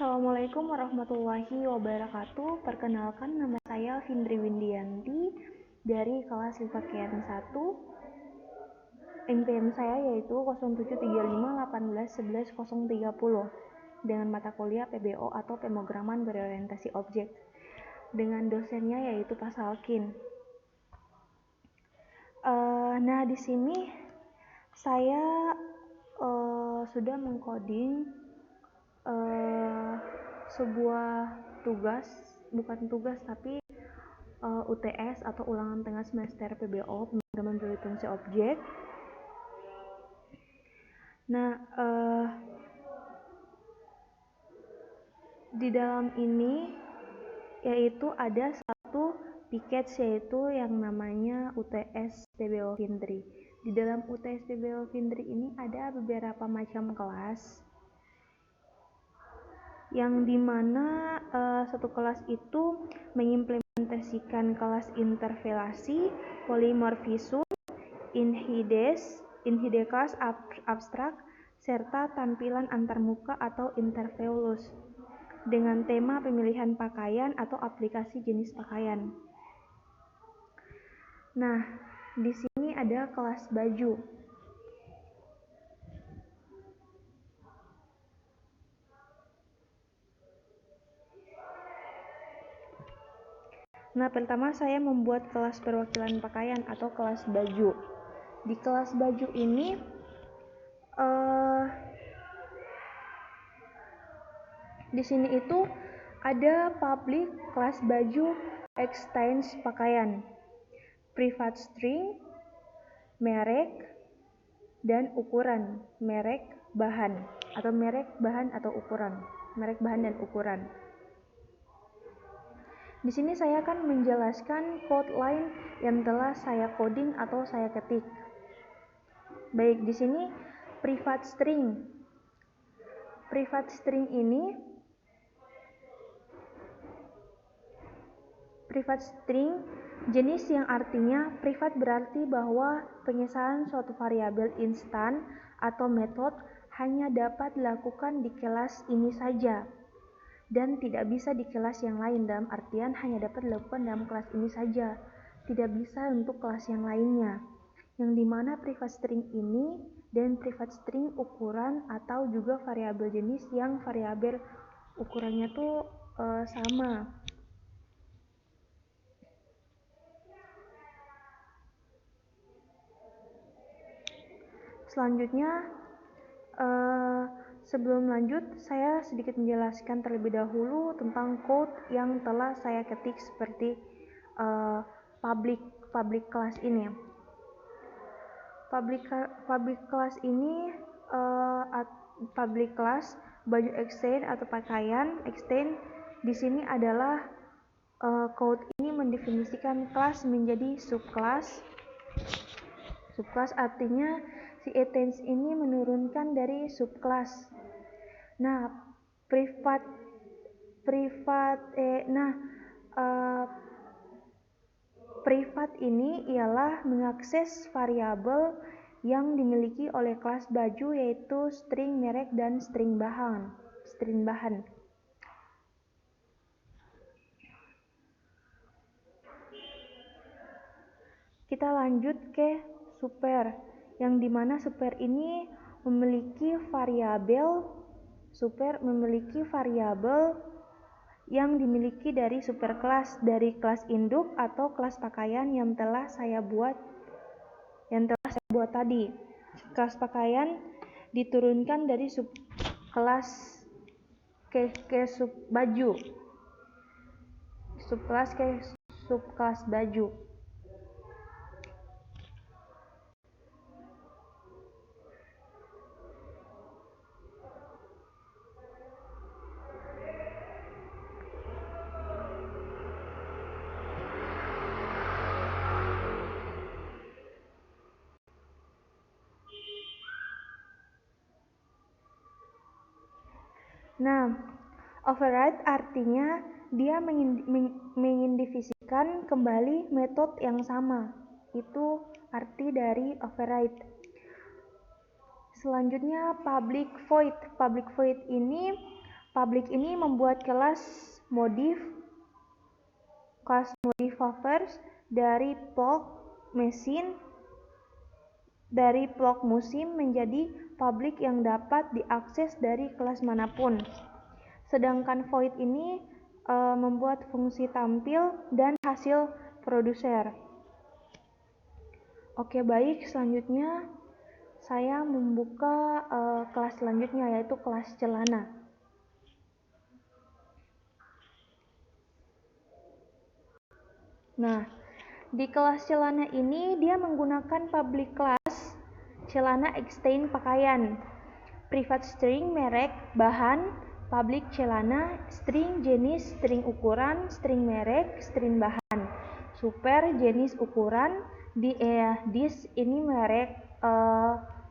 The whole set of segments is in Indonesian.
Assalamualaikum warahmatullahi wabarakatuh. Perkenalkan, nama saya Findri Windianti dari kelas Pakaian 1. NPM saya yaitu 073518111030 dengan mata kuliah PBO atau pemrograman berorientasi objek. Dengan dosennya yaitu Pak Salkin. Nah, di sini saya sudah mengcoding sebuah tugas, bukan tugas tapi UTS atau ulangan tengah semester PBO, pemrograman berorientasi objek. Nah, di dalam ini yaitu ada satu package yaitu yang namanya UTS PBO Findri. Di dalam UTS PBO Findri ini ada beberapa macam kelas, yang dimana satu kelas itu mengimplementasikan kelas interpelasi, polimorfisme, inhide kelas abstrak, serta tampilan antarmuka atau intervolus dengan tema pemilihan pakaian atau aplikasi jenis pakaian. Nah, di sini ada kelas baju. Nah, pertama saya membuat kelas perwakilan pakaian atau kelas baju. Di kelas baju ini di sini itu ada public kelas baju extends pakaian, private string, merek dan ukuran, merek bahan dan ukuran. Di sini saya akan menjelaskan code line yang telah saya coding atau saya ketik. Baik, di sini private string. Private string jenis yang artinya privat berarti bahwa pengesahan suatu variabel instan atau metode hanya dapat dilakukan di kelas ini saja dan tidak bisa di kelas yang lain, dalam artian hanya dapat dilakukan dalam kelas ini saja, tidak bisa untuk kelas yang lainnya. Yang dimana private string ini dan private string ukuran atau juga variabel jenis yang variabel ukurannya tuh sama. Selanjutnya, sebelum lanjut, saya sedikit menjelaskan terlebih dahulu tentang code yang telah saya ketik seperti public class ini. Public class ini public class baju extend atau pakaian extend. Di sini adalah code ini mendefinisikan kelas menjadi subclass. Subclass artinya si extend ini menurunkan dari subclass. Nah, privat ini ialah mengakses variabel yang dimiliki oleh kelas baju yaitu string merek dan string bahan. Kita lanjut ke super, yang dimana super ini memiliki variabel yang dimiliki dari superclass dari kelas induk atau kelas pakaian yang telah saya buat tadi. Kelas pakaian diturunkan dari subkelas ke subbaju. Subkelas ke subkelas baju. Nah, override artinya dia mengidentifikasikan kembali metode yang sama. Itu arti dari override. Selanjutnya public void. Public void ini Public ini membuat kelas modifiers dari plug musim menjadi public yang dapat diakses dari kelas manapun. Sedangkan void ini membuat fungsi tampil dan hasil produser. Oke, baik, selanjutnya saya membuka kelas selanjutnya, yaitu kelas celana. Nah, di kelas celana ini dia menggunakan public class celana extend pakaian, private string merek bahan, public celana, string jenis, string ukuran, string merek, string bahan, super jenis ukuran, dis ini merek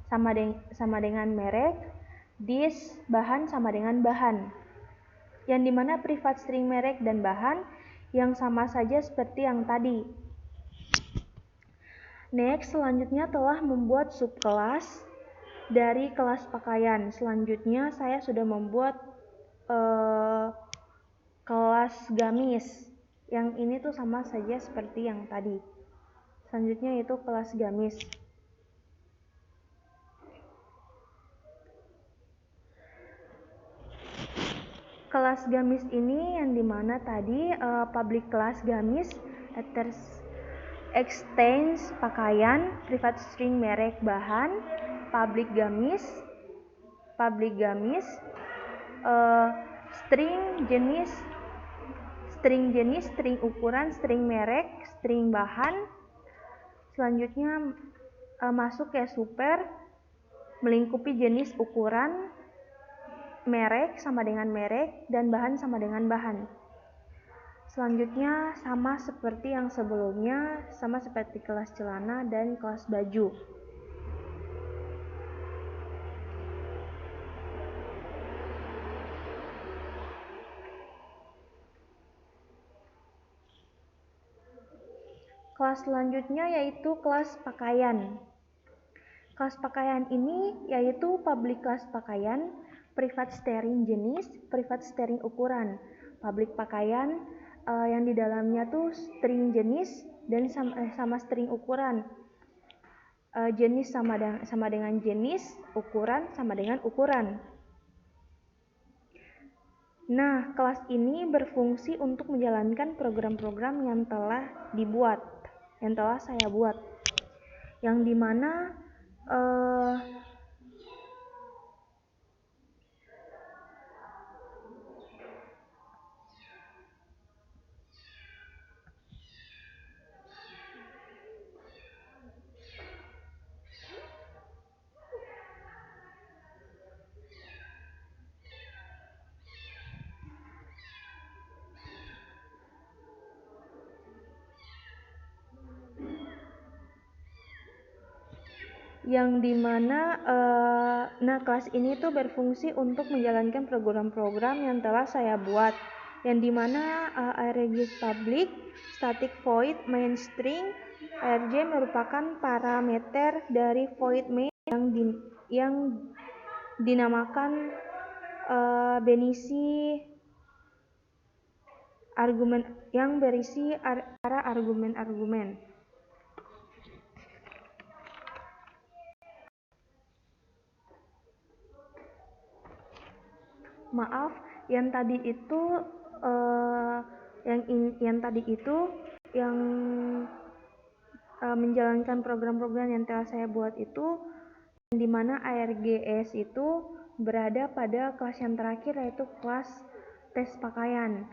sama dengan merek, dis bahan sama dengan bahan, yang dimana private string merek dan bahan yang sama saja seperti yang tadi. Next, selanjutnya telah membuat subkelas dari kelas pakaian. Selanjutnya saya sudah membuat kelas gamis. Yang ini tuh sama saja seperti yang tadi. Selanjutnya itu kelas gamis. Kelas gamis ini yang dimana tadi public class gamis extends pakaian, private string merek bahan, public gamis, string jenis, string ukuran, string merek, string bahan. Selanjutnya masuk ke super, melingkupi jenis, ukuran, merek sama dengan merek, dan bahan sama dengan bahan. Selanjutnya sama seperti yang sebelumnya, sama seperti kelas celana dan kelas baju. Kelas selanjutnya yaitu kelas pakaian. Kelas pakaian ini yaitu public class pakaian, private string jenis, private string ukuran, public pakaian yang di dalamnya tuh string jenis dan sama string ukuran. Jenis sama dengan jenis, ukuran sama dengan ukuran. Nah, kelas ini berfungsi untuk menjalankan program-program yang telah saya buat, yang dimana kelas ini tuh berfungsi untuk menjalankan program-program yang telah saya buat, yang dimana arg public static void main string. Arg merupakan parameter dari void main yang dinamakan berisi para argumen-argumen. Maaf, yang tadi itu menjalankan program-program yang telah saya buat itu, di mana ARGS itu berada pada kelas yang terakhir, yaitu kelas tes pakaian.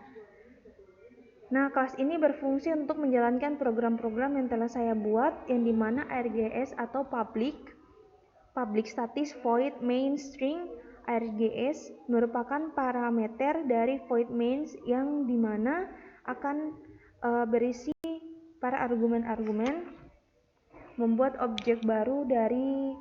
Nah, kelas ini berfungsi untuk menjalankan program-program yang telah saya buat, yang dimana ARGS atau public static void main string. ARGS merupakan parameter dari void main yang dimana akan berisi para argumen-argumen, membuat objek baru dari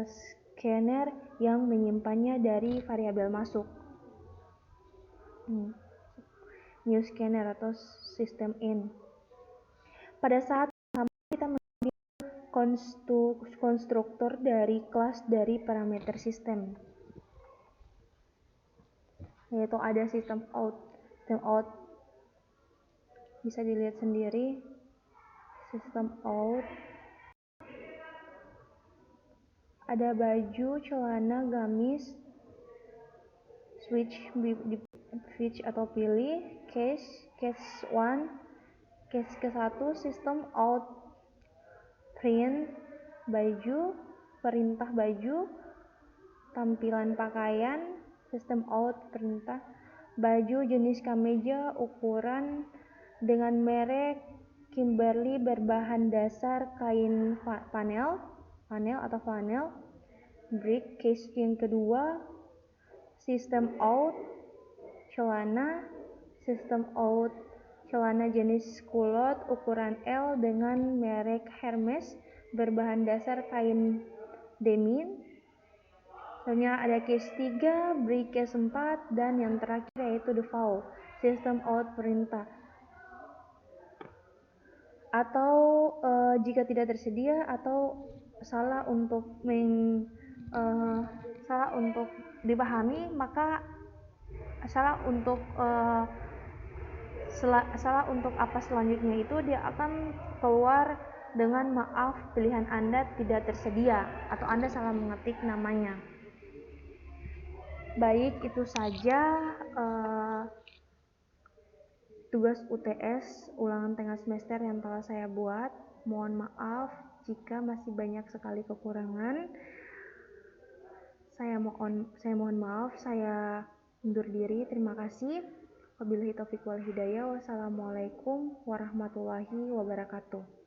scanner yang menyimpannya dari variabel masuk, new scanner atau system in. Pada saat kita mengambil konstruktor dari kelas dari parameter sistem, yaitu ada sistem out bisa dilihat sendiri. Sistem out ada baju, celana, gamis, switch atau pilih, case 1, case ke-1, sistem out print baju, perintah baju, tampilan pakaian, sistem out perintah baju jenis kemeja, ukuran dengan merek Kimberly berbahan dasar kain panel atau flanel. Break case yang kedua, sistem out celana, sistem out celana jenis kulot ukuran L dengan merek Hermes berbahan dasar kain denim. Selanjutnya ada case 3, break case 4, dan yang terakhir yaitu default, sistem out perintah. Atau jika tidak tersedia atau salah untuk dipahami, maka salah untuk apa selanjutnya itu dia akan keluar dengan maaf pilihan Anda tidak tersedia atau Anda salah mengetik namanya. Baik, itu saja tugas UTS ulangan tengah semester yang telah saya buat. Mohon maaf jika masih banyak sekali kekurangan. Saya mohon maaf, saya undur diri. Terima kasih. Wabillahi taufiq wal hidayah. Wassalamualaikum warahmatullahi wabarakatuh.